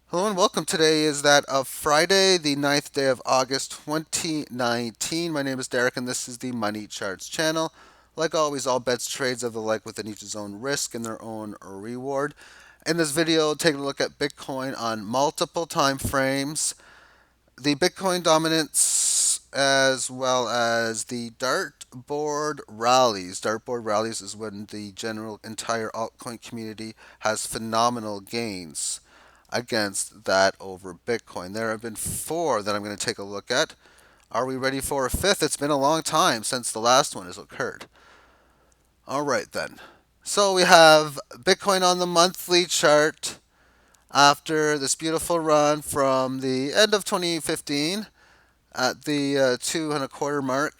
Hello and welcome. Today is that of Friday, the 9th day of August 2019. My name is Derek and this is the Money Charts channel. Like always, all bets, trades of the like within each own risk and their own reward. In this video, taking a look at Bitcoin on multiple time frames, the Bitcoin dominance, as well as the dartboard rallies. Dartboard rallies is when the general entire altcoin community has phenomenal gains against that over Bitcoin. There have been four that I'm going to take a look at. Are we ready for a fifth? It's been a long time since the last one has occurred. All right, then. So we have Bitcoin on the monthly chart after this beautiful run from the end of 2015 at the 2.25 mark,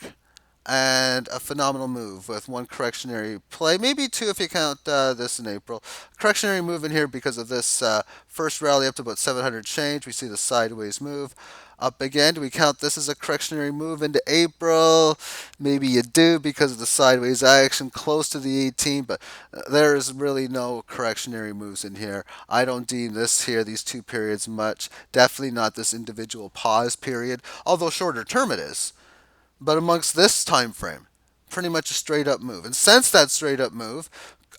and a phenomenal move with one correctionary play, maybe two if you count this in April. Correctionary move in here because of this first rally up to about 700 change. We see the sideways move up again. Do we count this as a correctionary move into April? Maybe you do because of the sideways action close to the 18, but there is really no correctionary moves in here. I don't deem this here, these two periods, much. Definitely not this individual pause period, although shorter term it is. But amongst this time frame, pretty much a straight up move. And since that straight up move,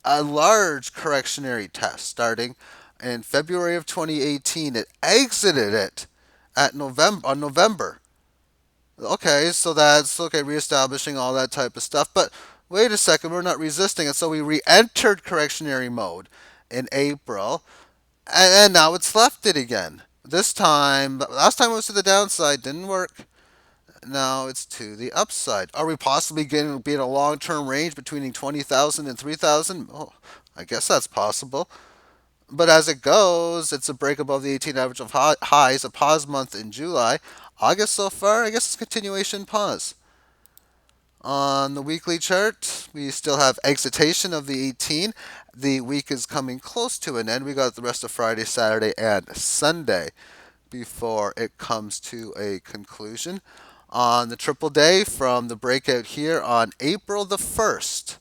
a large correctionary test starting in February of 2018. It exited it at November. Okay, so that's okay, reestablishing all that type of stuff. But wait a second, we're not resisting it. So we re-entered correctionary mode in April, and now it's left it again. This time, last time it was to the downside, didn't work. Now it's to the upside. Are we possibly going to be in a long-term range between 20,000 and 3,000? Oh, I guess that's possible. But as it goes, it's a break above the 18 average of highs, a pause month in July. August so far, I guess it's continuation pause. On the weekly chart, we still have exitation of the 18. The week is coming close to an end. We got the rest of Friday, Saturday, and Sunday before it comes to a conclusion. On the triple day from the breakout here on April the 1st,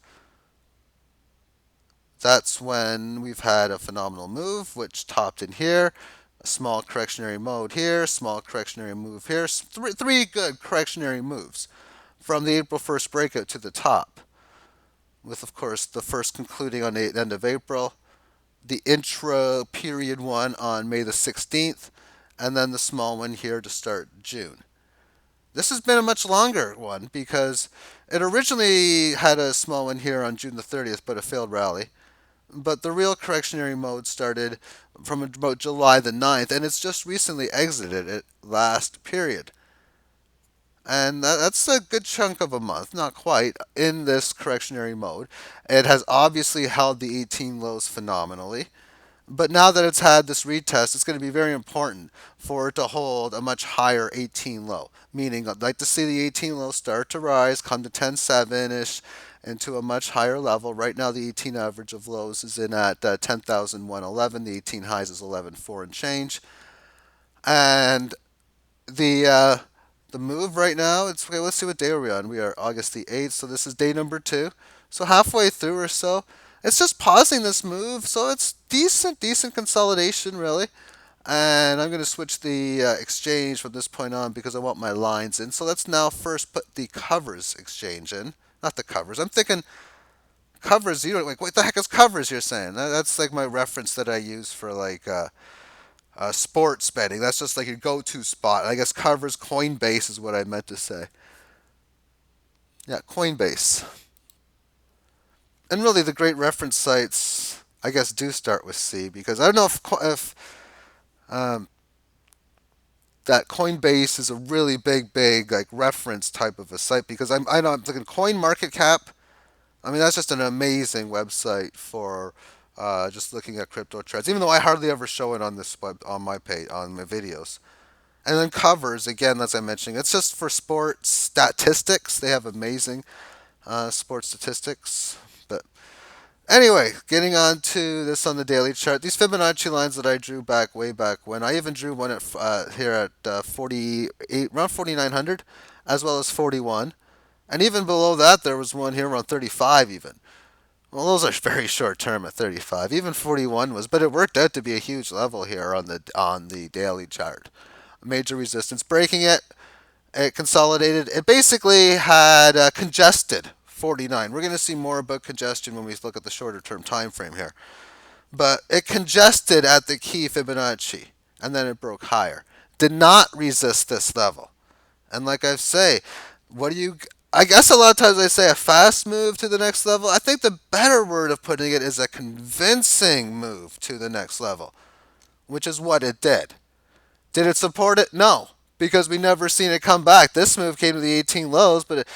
that's when we've had a phenomenal move, which topped in here. A small correctionary mode here, small correctionary move here. Three good correctionary moves from the April 1st breakout to the top, with, of course, the first concluding on the end of April, the intra period one on May the 16th, and then the small one here to start June. This has been a much longer one because it originally had a small one here on June the 30th, but a failed rally. But the real correctionary mode started from about July the 9th, and it's just recently exited it last period. And that's a good chunk of a month, not quite, in this correctionary mode. It has obviously held the 18 lows phenomenally. But now that it's had this retest, it's going to be very important for it to hold a much higher 18 low. Meaning, I'd like to see the 18 low start to rise, come to 10.7-ish, into a much higher level. Right now, the 18 average of lows is in at 10,111. The 18 highs is 11.4 and change. And the move right now, it's okay. Let's see what day are we on. We are August the 8th, so this is day number 2. So halfway through or so, it's just pausing this move, so it's decent consolidation, really. And I'm going to switch the exchange from this point on because I want my lines in. So let's now first put the covers exchange in. Not the covers. I'm thinking covers. You know, like, what the heck is covers? You're saying that's like my reference that I use for like sports betting. That's just like your go-to spot. I guess covers. Coinbase is what I meant to say. Yeah, Coinbase. And really, the great reference sites, I guess, do start with C because I don't know if um, that Coinbase is a really big like reference type of a site because I know I'm thinking Coin Market Cap. I mean, that's just an amazing website for just looking at crypto trends. Even though I hardly ever show it on this web on my page on my videos. And then covers again, as I mentioned, it's just for sports statistics. They have amazing sports statistics. But anyway, getting on to this on the daily chart. These Fibonacci lines that I drew way back when. I even drew one at here at 48, around 4,900, as well as 41. And even below that, there was one here around 35 even. Well, those are very short term at 35. Even 41 was, but it worked out to be a huge level here on the daily chart. Major resistance breaking it. It consolidated. It basically had congested 49. We're going to see more about congestion when we look at the shorter term time frame here. But it congested at the key Fibonacci, and then it broke higher. Did not resist this level. And like I say, what do you? I guess a lot of times I say a fast move to the next level. I think the better word of putting it is a convincing move to the next level, which is what it did. Did it support it? No, because we never seen it come back. This move came to the 18 lows, but it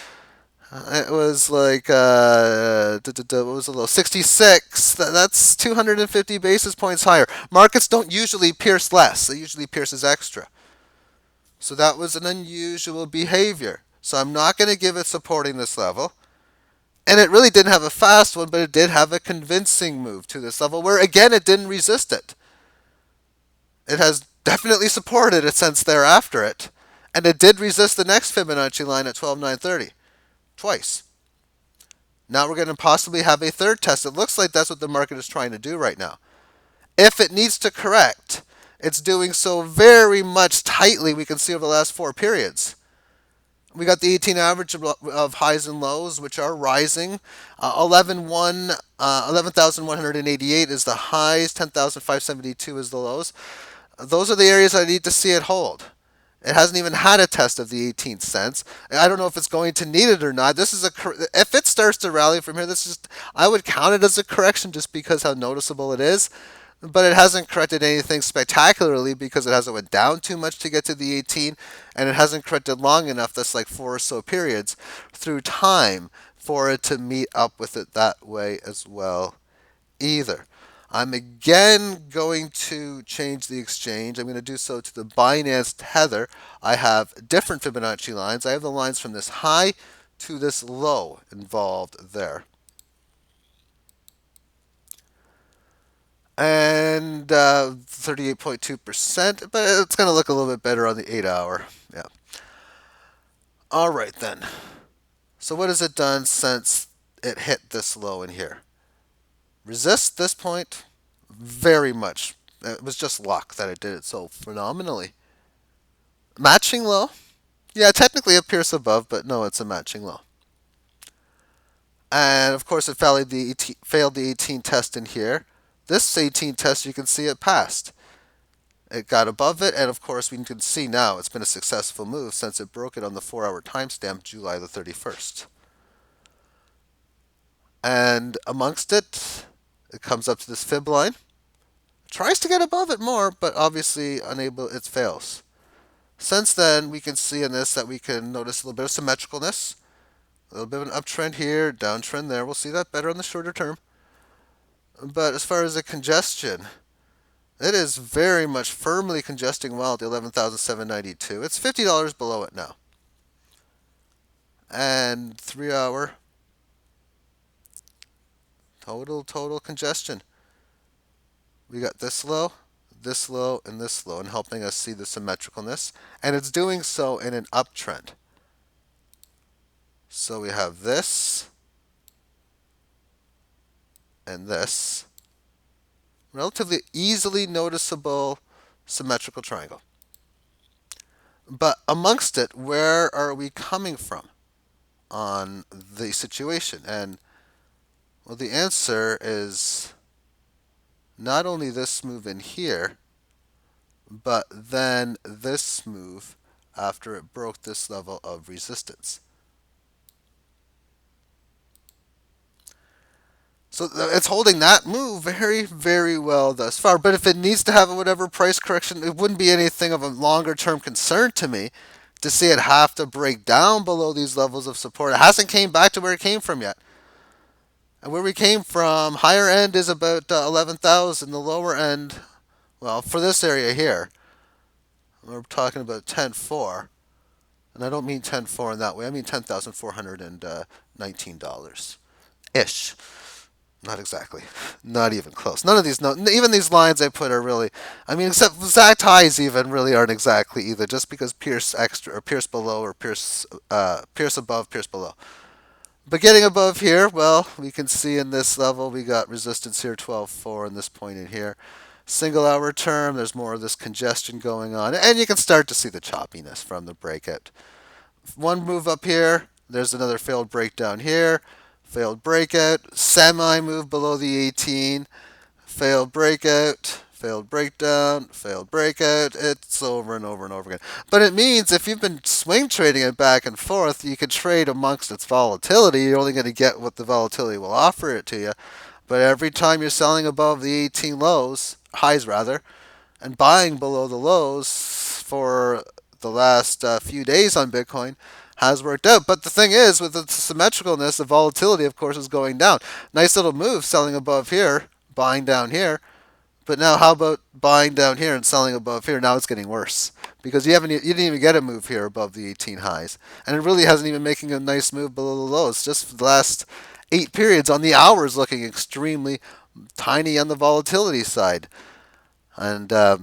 was like what was a low 66. That's 250 basis points higher. Markets don't usually pierce less; they usually pierces extra. So that was an unusual behavior. So I'm not going to give it supporting this level. And it really didn't have a fast one, but it did have a convincing move to this level where, again, it didn't resist it. It has definitely supported it since thereafter it. And it did resist the next Fibonacci line at 12,930 twice. Now we're going to possibly have a third test. It looks like that's what the market is trying to do right now. If it needs to correct, it's doing so very much tightly, we can see over the last 4 periods. We got the 18 average of highs and lows, which are rising. 11,188 is the highs, 10,572 is the lows. Those are the areas I need to see it hold. It hasn't even had a test of the 18 cents. I don't know if it's going to need it or not. This is if it starts to rally from here, this is I would count it as a correction just because how noticeable it is. But it hasn't corrected anything spectacularly because it hasn't went down too much to get to the 18, and it hasn't corrected long enough. That's like 4 or so periods through time for it to meet up with it that way as well either. I'm again going to change the exchange. I'm going to do so to the Binance Tether. I have different Fibonacci lines. I have the lines from this high to this low involved there. And 38.2%, but it's going to look a little bit better on the 8 hour. Yeah. All right, then. So, what has it done since it hit this low in here? Resist this point very much. It was just luck that it did it so phenomenally. Matching low? Yeah, technically it appears above, but no, it's a matching low. And of course, it failed the 18 test in here. This 18 test, you can see it passed. It got above it, and of course, we can see now it's been a successful move since it broke it on the 4 hour timestamp, July the 31st. And amongst it, it comes up to this fib line. Tries to get above it more, but obviously unable, it fails. Since then, we can see in this that we can notice a little bit of symmetricalness, a little bit of an uptrend here, downtrend there. We'll see that better on the shorter term. But as far as the congestion, it is very much firmly congesting well at the 11,792. It's $50 below it now. And 3 hour total congestion. We got this low, and this low, and helping us see the symmetricalness. And it's doing so in an uptrend. So we have this and this. Relatively easily noticeable symmetrical triangle. But amongst it, where are we coming from on the situation? And well, the answer is not only this move in here, but then this move after it broke this level of resistance. So it's holding that move very, very well thus far. But if it needs to have whatever price correction, it wouldn't be anything of a longer term concern to me to see it have to break down below these levels of support. It hasn't came back to where it came from yet. And where we came from, higher end is about 11,000. The lower end, well, for this area here, we're talking about 10.4. And I don't mean 10.4 in that way. I mean $10,419 ish. Not exactly. Not even close. None of these, no, even these lines I put are really, I mean, except exact highs even really aren't exactly either, just because Pierce extra or Pierce below or Pierce above, Pierce below. But getting above here, well, we can see in this level we got resistance here, 12.4, and this point in here. Single hour term, there's more of this congestion going on, and you can start to see the choppiness from the breakout. One move up here, there's another failed breakdown here, failed breakout, semi move below the 18, failed breakout, failed breakdown, failed breakout. It's over and over and over again. But it means if you've been swing trading it back and forth, you can trade amongst its volatility. You're only going to get what the volatility will offer it to you. But every time you're selling above the 18 lows, highs rather, and buying below the lows for the last few days on Bitcoin has worked out. But the thing is, with the symmetricalness, the volatility, of course, is going down. Nice little move selling above here, buying down here. But now, how about buying down here and selling above here? Now it's getting worse because you didn't even get a move here above the 18 highs, and it really hasn't even making a nice move below the lows. Just for the last 8 periods on the hours, looking extremely tiny on the volatility side, and yeah,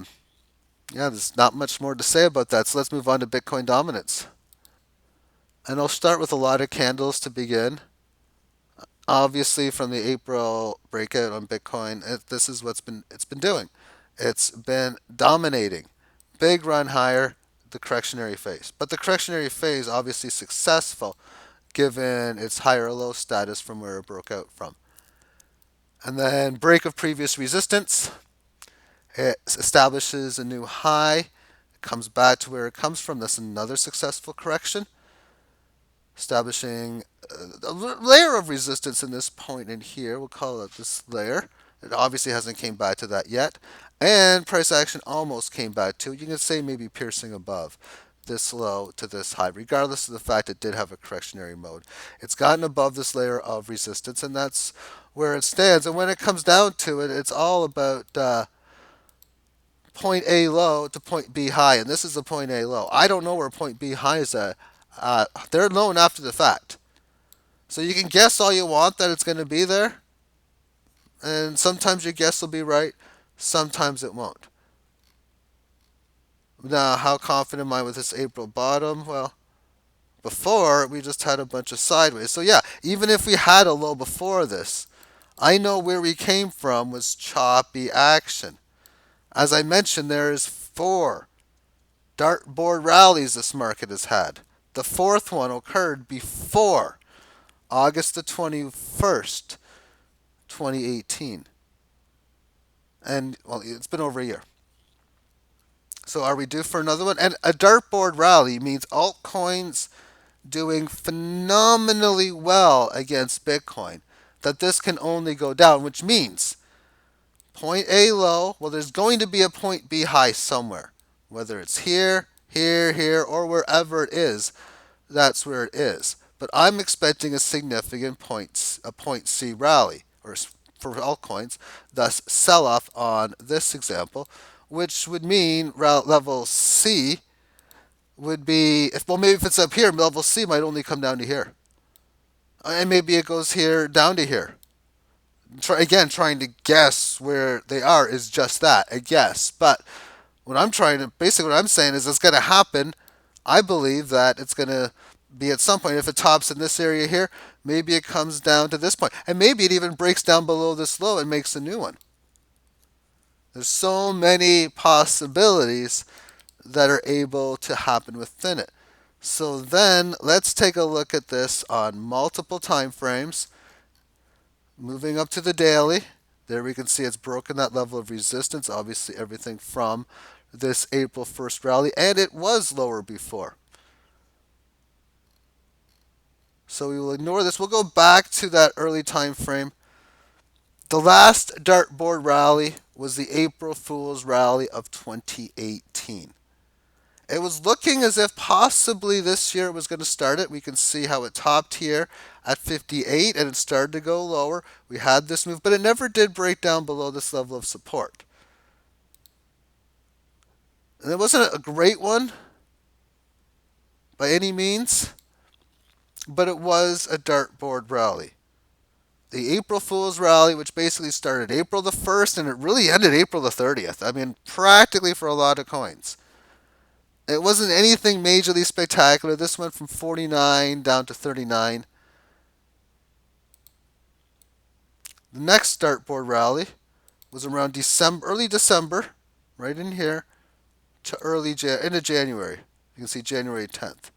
there's not much more to say about that. So let's move on to Bitcoin dominance, and I'll start with a lot of candles to begin. Obviously, from the April breakout on Bitcoin, this is what it's been doing. It's been dominating. Big run higher, the correctionary phase. But the correctionary phase obviously successful given its higher low status from where it broke out from. And then break of previous resistance. It establishes a new high. It comes back to where it comes from. That's another successful correction, establishing a layer of resistance in this point in here. We'll call it this layer. It obviously hasn't came back to that yet. And price action almost came back to it. You can say maybe piercing above this low to this high, regardless of the fact it did have a correctionary mode. It's gotten above this layer of resistance, and that's where it stands. And when it comes down to it, it's all about point A low to point B high, and this is the point A low. I don't know where point B high is at. They're known after the fact. So you can guess all you want that it's going to be there, and sometimes your guess will be right, sometimes it won't. Now, how confident am I with this April bottom? Well, before we just had a bunch of sideways. So yeah, even if we had a low before this, I know where we came from was choppy action. As I mentioned, there is 4 dartboard rallies this market has had. The fourth one occurred before August the 21st, 2018. And, well, it's been over a year. So are we due for another one? And a dartboard rally means altcoins doing phenomenally well against Bitcoin. That this can only go down, which means point A low, well, there's going to be a point B high somewhere. Whether it's here, here, here, or wherever it is, that's where it is. But I'm expecting a significant a point C rally, or for altcoins, thus sell off on this example, which would mean level C would be, if, well, maybe if it's up here, level C might only come down to here. And maybe it goes here down to here. Again, trying to guess where they are is just that, a guess. But basically what I'm saying is it's going to happen. I believe that it's going to be at some point. If it tops in this area here, maybe it comes down to this point. And maybe it even breaks down below this low and makes a new one. There's so many possibilities that are able to happen within it. So then let's take a look at this on multiple time frames. Moving up to the daily, there we can see it's broken that level of resistance, obviously everything from this April 1st rally, and it was lower before. So we will ignore this. We'll go back to that early time frame. The last dartboard rally was the April Fool's rally of 2018. It was looking as if possibly this year it was going to start it. We can see how it topped here at 58 and it started to go lower. We had this move, but it never did break down below this level of support. And it wasn't a great one by any means, but it was a dartboard rally. The April Fool's rally, which basically started April the 1st and it really ended April the 30th. I mean, practically for a lot of coins. It wasn't anything majorly spectacular. This went from 49 down to 39. The next dartboard rally was around December, early December, right in here, to into January. You can see January 10th.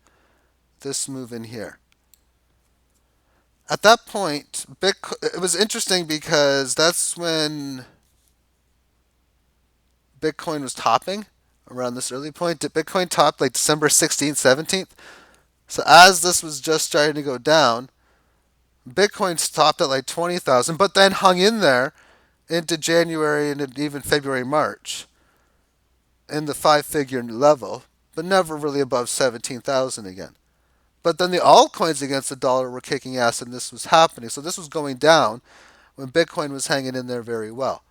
This move in here. At that point, it was interesting because that's when Bitcoin was topping around this early point. Bitcoin topped like December 16th, 17th. So as this was just starting to go down, Bitcoin stopped at like 20,000, but then hung in there into January and even February, March in the five-figure level, but never really above 17,000 again. But then the altcoins against the dollar were kicking ass, and this was happening. So this was going down when Bitcoin was hanging in there very well.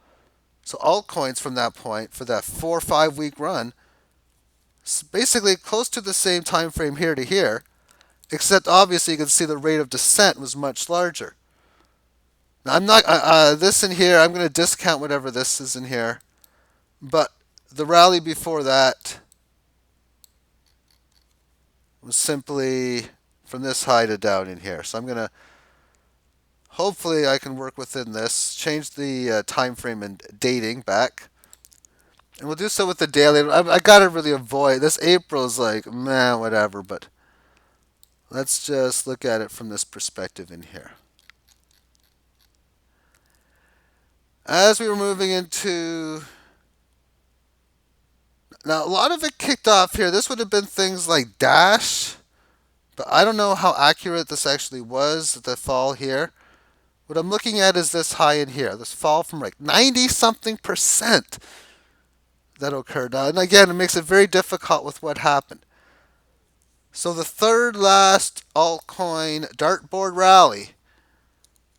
So altcoins from that point, for that 4 or 5 week run, basically close to the same time frame here to here, except obviously you can see the rate of descent was much larger. Now I'm not this in here. I'm going to discount whatever this is in here, but the rally before that was simply from this high to down in here. So I'm going to hopefully I can work within this. Change the time frame and dating back. And we'll do so with the daily. I gotta really avoid this. April's like, man, whatever. But let's just look at it from this perspective in here. As we were moving into now, a lot of it kicked off here. This would have been things like Dash, but I don't know how accurate this actually was. The fall here. What I'm looking at is this high in here. This fall from like 90 something percent that occurred. And again, it makes it very difficult with what happened. So the third last altcoin dartboard rally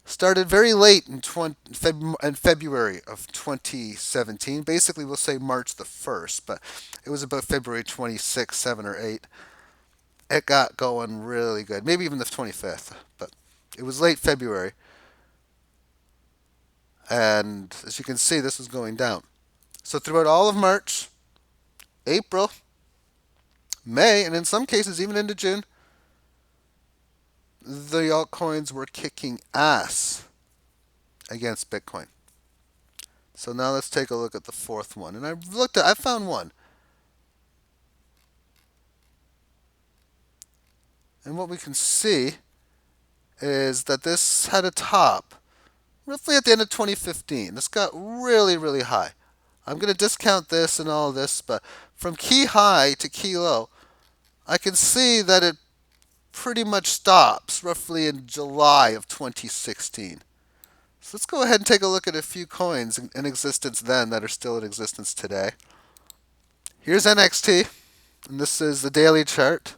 started very late in February of 2017. Basically, we'll say March the 1st, but it was about February 26th, 7 or 8. It got going really good. Maybe even the 25th, but it was late February. And as you can see, this was going down. So throughout all of March, April, May, and in some cases even into June, the altcoins were kicking ass against Bitcoin. So now let's take a look at the fourth one. And I found one. And what we can see is that this had a top roughly at the end of 2015. This got really, really high. I'm going to discount this and all of this, but from key high to key low, I can see that it pretty much stops roughly in July of 2016. So let's go ahead and take a look at a few coins in existence then that are still in existence today. Here's NXT, and this is the daily chart.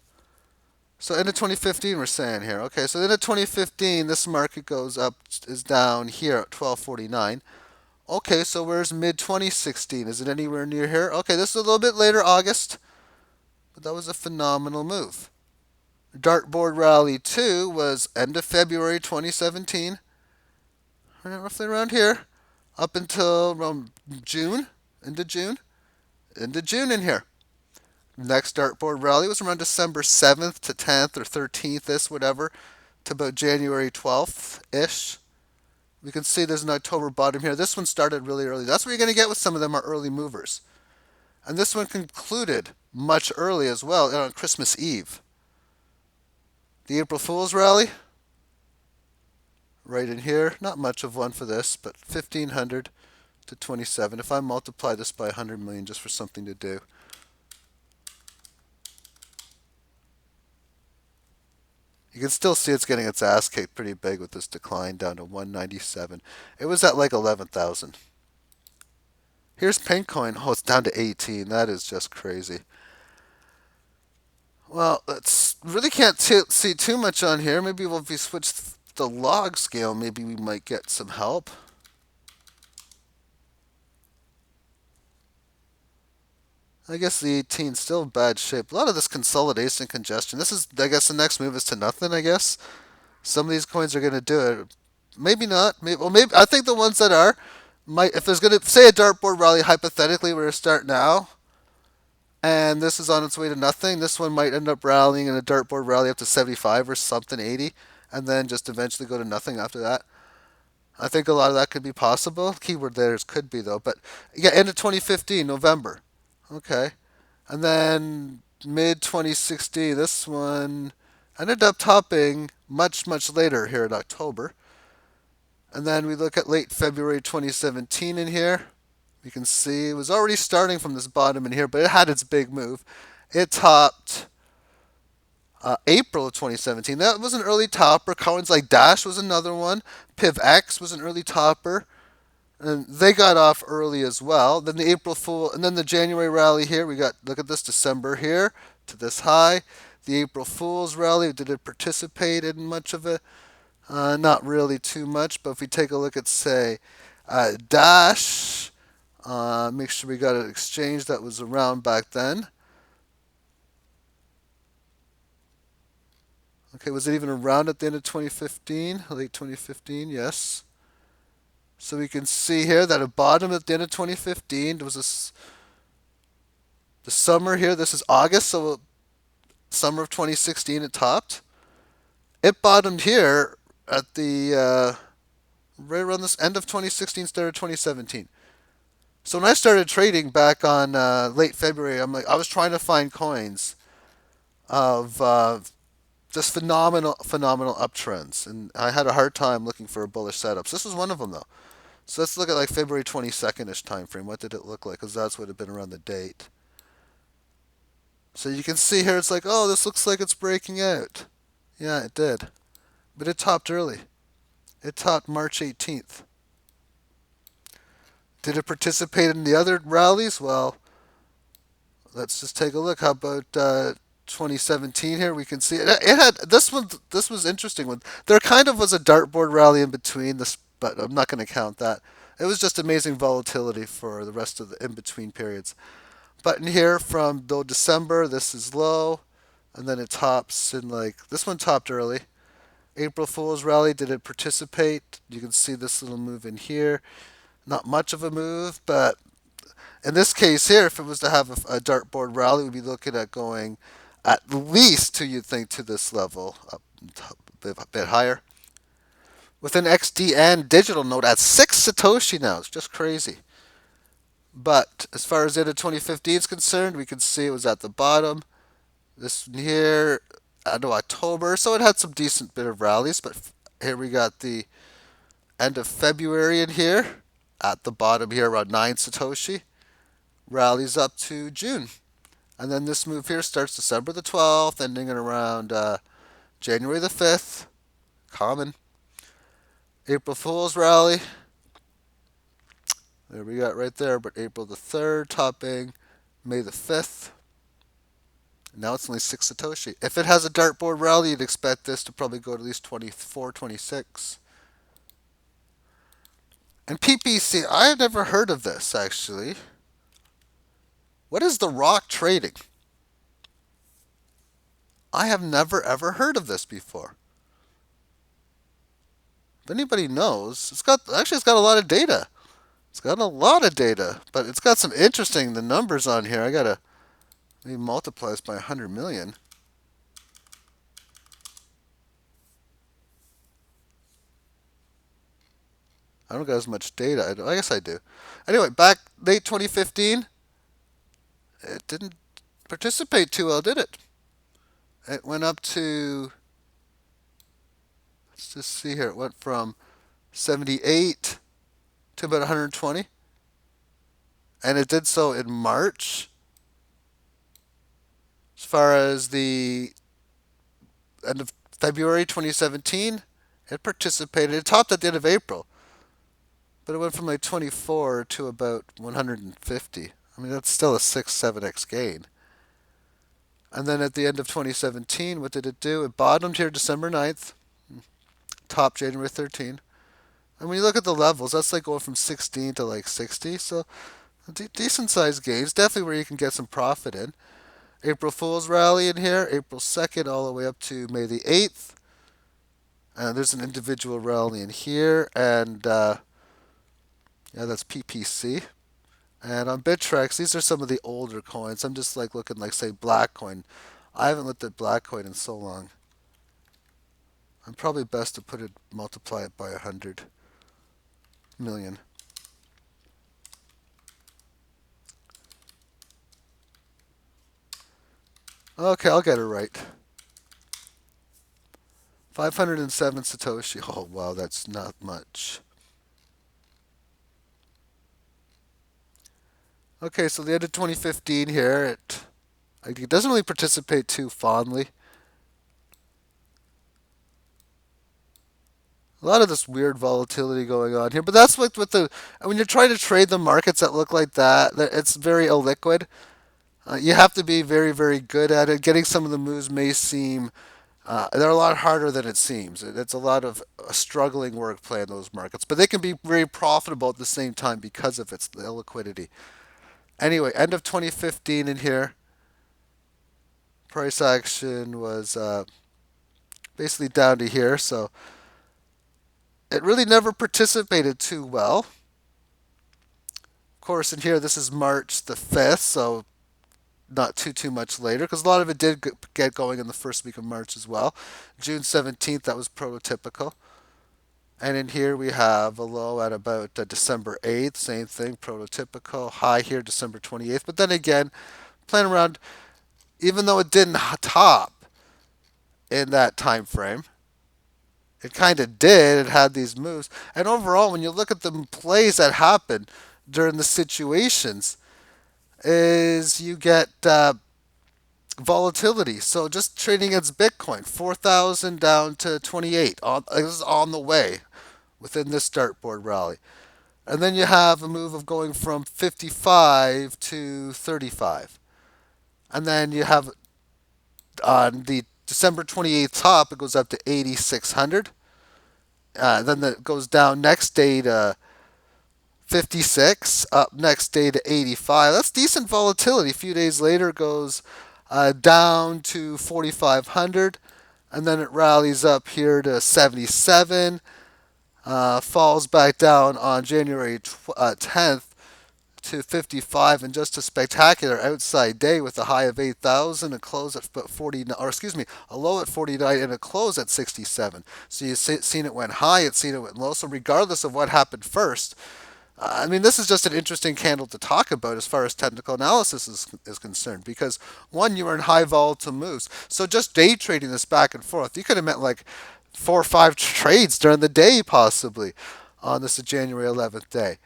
So end of 2015 we're saying here. Okay, so end of 2015 this market goes up, is down here at 1249. Okay, so where's mid 2016? Is it anywhere near here? Okay, this is a little bit later, August, but that was a phenomenal move. Dartboard Rally 2 was end of February 2017, roughly around here, up until around June, into June in here. Next dartboard rally was around December 7th to 10th or 13th, this, whatever, to about January 12th-ish. We can see there's an October bottom here. This one started really early. That's what you're going to get with some of them are early movers. And this one concluded much early as well, on Christmas Eve. The April Fool's rally, right in here. Not much of one for this, but 1,500 to 27. If I multiply this by 100 million just for something to do, you can still see it's getting its ass kicked pretty big with this decline down to 197. It was at like 11,000. Here's Pinkcoin. Oh, it's down to 18. That is just crazy. Well, let's really can't see too much on here. Maybe if we switch the log scale, maybe we might get some help. I guess the 18 is still in bad shape. A lot of this consolidation congestion. This is, I guess, the next move is to nothing. I guess some of these coins are going to do it. Maybe not. Maybe. I think the ones that are might. If there's going to say a dartboard rally, hypothetically, we're going to start now, and this is on its way to nothing. This one might end up rallying in a dartboard rally up to 75 or something, 80, and then just eventually go to nothing after that. I think a lot of that could be possible. Keyword there is could be though, but yeah, end of 2015, November. Okay, and then mid 2016, this one ended up topping much later here in October. And then we look at late February 2017 in here. You can see it was already starting from this bottom in here, but it had its big move. It topped April of 2017. That was an early topper. Coins like Dash was another one. PivX was an early topper. And they got off early as well. Then the April Fool, and then the January rally here. We got, look at this, December here to this high. The April Fool's rally, did it participate in much of it? Not really too much, but if we take a look at, say, Dash, make sure we got an exchange that was around back then. Okay, was it even around at the end of 2015? Late 2015, yes. So we can see here that it bottomed at the end of 2015. There was the summer here. This is August, so summer of 2016 it topped. It bottomed here at the right around this end of 2016, start of 2017. So when I started trading back on late February, I was trying to find coins of just phenomenal uptrends, and I had a hard time looking for a bullish setup. So this was one of them though. So let's look at like February 22nd ish time frame. What did it look like? Because that's what had been around the date. So you can see here, it's like, oh, this looks like it's breaking out. Yeah, it did, but it topped early. It topped March 18th. Did it participate in the other rallies? Well, let's just take a look. How about 2017 here? We can see it had this one. This was interesting one. There kind of was a dartboard rally in between this, but I'm not going to count that. It was just amazing volatility for the rest of the in between periods. But in here from though December, this is low, and then it tops in like this one topped early. April Fool's rally. Did it participate? You can see this little move in here. Not much of a move, but in this case here, if it was to have a dartboard rally, we'd be looking at going at least to, you'd think, to this level, up a bit higher. With an XDN digital node at 6 Satoshi now. It's just crazy. But as far as the end of 2015 is concerned, we can see it was at the bottom. This one here, end of October. So it had some decent bit of rallies. But here we got the end of February in here. At the bottom here, around 9 Satoshi. Rallies up to June. And then this move here starts December the 12th, ending at around January the 5th. Common. April Fool's rally. There we got right there, but April the 3rd, topping May the 5th. Now it's only 6 Satoshi. If it has a dartboard rally, you'd expect this to probably go to at least 24, 26. And PPC, I had never heard of this actually. What is the Rock trading? I have never ever heard of this before. If anybody knows, it's got a lot of data. It's got a lot of data, but it's got some interesting the numbers on here. I gotta maybe multiply this by 100 million. I don't got as much data. I guess I do. Anyway, back late 2015, it didn't participate too well, did it? It went up to, let's just see here. It went from 78 to about 120, and it did so in March. As far as the end of February 2017, it participated. It topped at the end of April, but it went from like 24 to about 150. I mean, that's still a 6, 7x gain. And then at the end of 2017, what did it do? It bottomed here December 9th, topped January 13th. And when you look at the levels, that's like going from 16 to like 60. So decent sized gains. Definitely where you can get some profit in. April Fool's rally in here, April 2nd all the way up to May the 8th. And there's an individual rally in here. And yeah, that's PPC. And on Bittrex, these are some of the older coins. I'm just like looking like, say, Blackcoin. I haven't looked at Blackcoin in so long. I'm probably best to multiply it by 100. million. Okay, I'll get it right. 507 Satoshi. Oh, wow, that's not much. Okay, so the end of 2015 here, it doesn't really participate too fondly. A lot of this weird volatility going on here, but that's what with the when you're trying to trade the markets that look like that, it's very illiquid. You have to be very, very good at it. Getting some of the moves may seem they're a lot harder than it seems. It's a lot of struggling work play in those markets, but they can be very profitable at the same time because of its illiquidity. Anyway, end of 2015 in here, price action was basically down to here, so it really never participated too well. Of course, in here, this is March the 5th, so not too much later, because a lot of it did get going in the first week of March as well. June 17th, that was prototypical. And in here we have a low at about December 8th, same thing, prototypical. High here, December 28th. But then again, playing around, even though it didn't top in that time frame, it kind of did. It had these moves. And overall, when you look at the plays that happen during the situations, is you get volatility. So just trading against Bitcoin, 4,000 down to 28. This is on the way within this dartboard rally. And then you have a move of going from 55 to 35. And then you have on the December 28th top, it goes up to 8,600. Then it goes down next day to 56, up next day to 85. That's decent volatility. A few days later, it goes down to 4,500, and then it rallies up here to 77, falls back down on January 10th to 55, and just a spectacular outside day with a high of 8,000, a close at 49, or excuse me, a low at 49 and a close at 67. So you've seen it went high, it's seen it went low. So regardless of what happened first, I mean, this is just an interesting candle to talk about as far as technical analysis is concerned because, one, you were in high volatile moves. So just day trading this back and forth, you could have meant like 4 or 5 trades during the day, possibly, on this January 11th day.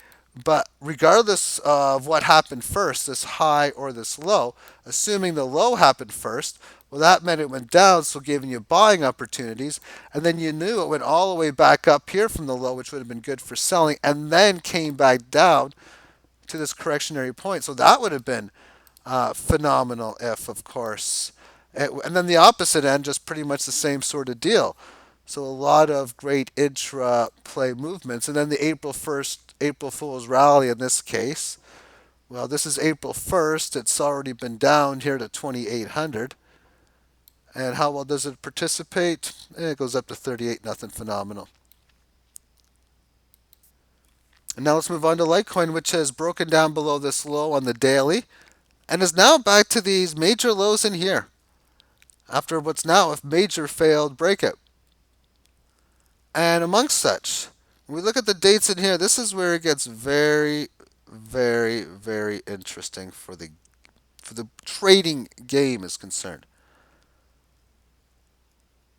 But regardless of what happened first, this high or this low, assuming the low happened first, well, that meant it went down, so giving you buying opportunities. And then you knew it went all the way back up here from the low, which would have been good for selling, and then came back down to this correctionary point. So that would have been phenomenal if, of course. And then the opposite end, just pretty much the same sort of deal. So a lot of great intra play movements. And then the April 1st, April Fool's rally in this case. Well, this is April 1st. It's already been down here to 2,800. And how well does it participate? It goes up to 38, nothing phenomenal. And now let's move on to Litecoin, which has broken down below this low on the daily and is now back to these major lows in here after what's now a major failed breakout. And amongst such, when we look at the dates in here, this is where it gets very, very, very interesting for the trading game is concerned.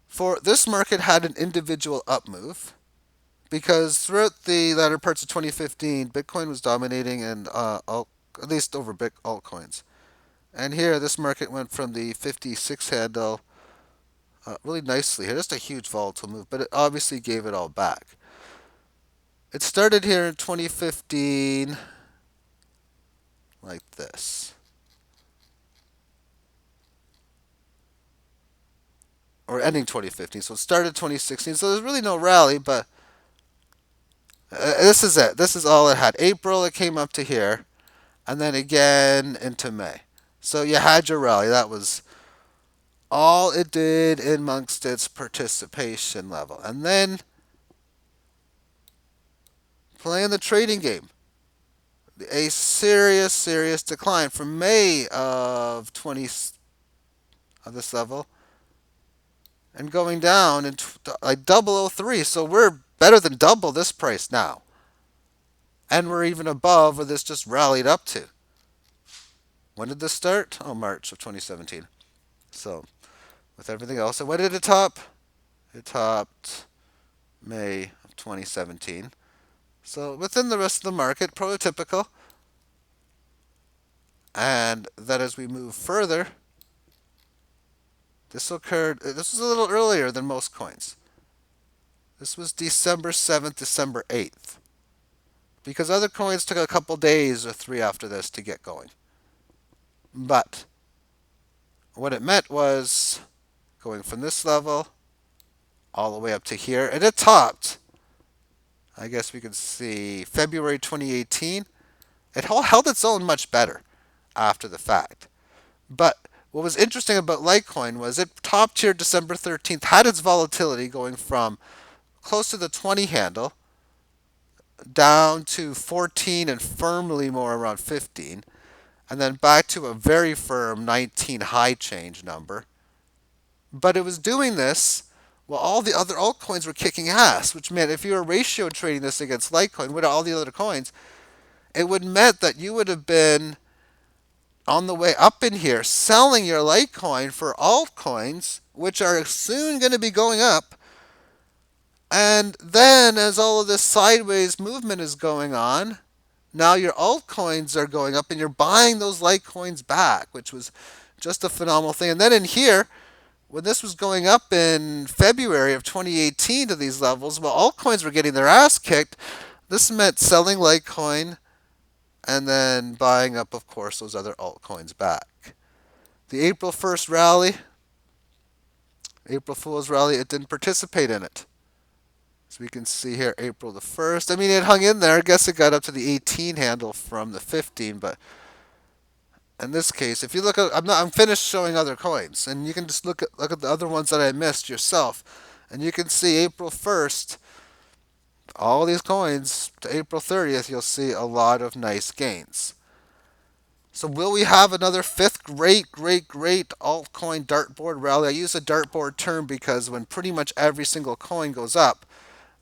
For this market had an individual up move because throughout the latter parts of 2015, Bitcoin was dominating and at least over altcoins. And here, this market went from the 56 handle really nicely here. Just a huge volatile move, but it obviously gave it all back. It started here in 2015 like this. Or ending 2015. So it started 2016. So there's really no rally, but this is it. This is all it had. April, it came up to here, and then again into May. So you had your rally. That was all it did amongst its participation level. And then playing the trading game. A serious, serious decline from May of 20 of this level and going down in like 003. So we're better than double this price now. And we're even above where this just rallied up to. When did this start? Oh, March of 2017. So with everything else, and when did it top? It topped May of 2017. So within the rest of the market, prototypical. And that as we move further, this occurred. This was a little earlier than most coins. This was December 7th, December 8th. Because other coins took a couple days or three after this to get going. But what it meant was going from this level all the way up to here. And it topped, I guess we can see, February 2018. It held its own much better after the fact. But what was interesting about Litecoin was it topped here December 13th, had its volatility going from close to the 20 handle down to 14 and firmly more around 15, and then back to a very firm 19 high change number. But it was doing this while all the other altcoins were kicking ass, which meant if you were ratio trading this against Litecoin with all the other coins, it would meant that you would have been on the way up in here selling your Litecoin for altcoins, which are soon going to be going up. And then, as all of this sideways movement is going on, now your altcoins are going up and you're buying those Litecoins back, which was just a phenomenal thing. And then in here, when this was going up in February of 2018 to these levels, while altcoins were getting their ass kicked, this meant selling Litecoin and then buying up, of course, those other altcoins back. The April 1st rally, April Fool's rally, it didn't participate in it. So we can see here April the 1st. I mean, it hung in there. I guess it got up to the 18 handle from the 15, but in this case, if you look at, I'm finished showing other coins, and you can just look at the other ones that I missed yourself, and you can see April 1st, all these coins to April 30th, you'll see a lot of nice gains. So will we have another fifth great altcoin dartboard rally? I use a dartboard term because when pretty much every single coin goes up,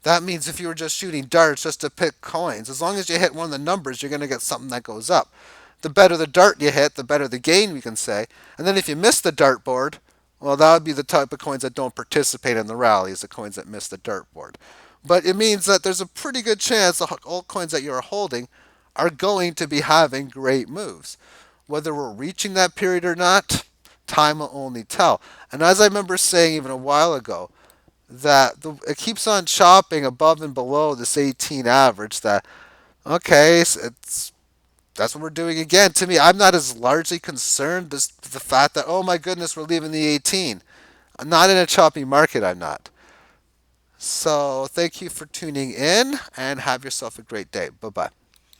that means if you were just shooting darts just to pick coins, as long as you hit one of the numbers, you're going to get something that goes up. The better the dart you hit, the better the gain, we can say. And then if you miss the dartboard, well, that would be the type of coins that don't participate in the rallies, the coins that miss the dartboard. But it means that there's a pretty good chance the altcoins that you're holding are going to be having great moves. Whether we're reaching that period or not, time will only tell. And as I remember saying even a while ago, that it keeps on chopping above and below this 18 average. That okay, that's what we're doing again. To me, I'm not as largely concerned as the fact that oh my goodness, we're leaving the 18. I'm not in a choppy market. I'm not. So thank you for tuning in and have yourself a great day. Bye bye.